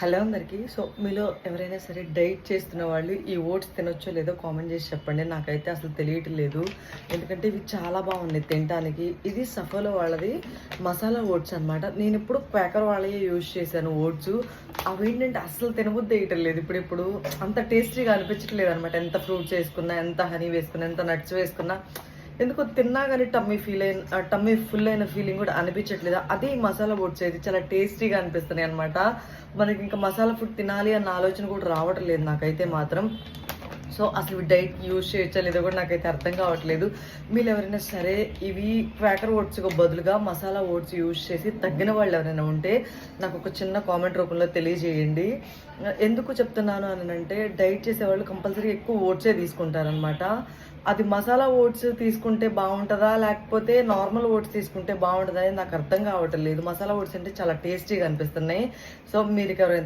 Hello అందరికీ. So మీలో ఎవరైనా సరే డైట్ చేస్తున్న వాళ్ళు ఈ ఓట్స్ తినొచ్చో లేదో కామెంట్ చేసి చెప్పండి. నాకైతే అసలు తెలియట్లేదు, ఎందుకంటే ఇవి చాలా బాగున్నాయి తినడానికి. ఇది సఫోలో వాళ్ళది మసాలా ఓట్స్ అనమాట. నేను ఇప్పుడు ప్యాకర్ వాళ్ళే యూజ్ చేశాను ఓట్స్. అవి ఏంటంటే అసలు తినబుద్ధి వేయటం లేదు. ఇప్పుడు అంత టేస్టీగా అనిపించట్లేదు అనమాట. ఎంత ఫ్రూట్స్ వేసుకున్నా, ఎంత హనీ వేసుకున్నా, ఎంత నట్స్ వేసుకున్నా ఎందుకో తిన్నా కానీ టమ్మీ ఫుల్ అయిన ఫీలింగ్ కూడా అనిపించట్లేదు. అదే మసాలా ఓట్స్ అయితే చాలా టేస్టీగా అనిపిస్తున్నాయి అనమాట. మనకి ఇంకా మసాలా ఫుడ్ తినాలి అన్న ఆలోచన కూడా రావటం లేదు నాకైతే మాత్రం. సో అసలు డైట్ యూజ్ చేయొచ్చా లేదో కూడా నాకైతే అర్థం కావట్లేదు. మీరు ఎవరైనా సరే ఇవి క్వాకర్ ఓట్స్కి బదులుగా మసాలా ఓట్స్ యూజ్ చేసి తగ్గిన వాళ్ళు ఎవరైనా ఉంటే నాకు ఒక చిన్న కామెంట్ రూపంలో తెలియజేయండి. ఎందుకు చెప్తున్నాను అని అంటే, డైట్ చేసేవాళ్ళు కంపల్సరీ ఎక్కువ ఓట్సే తీసుకుంటారనమాట. అది మసాలా ఓట్స్ తీసుకుంటే బాగుంటుందా లేకపోతే నార్మల్ ఓట్స్ తీసుకుంటే బాగుంటుందా అని నాకు అర్థం కావటం లేదు. మసాలా ఓట్స్ అంటే చాలా టేస్టీగా అనిపిస్తున్నాయి. సో మీరు ఎవరైనా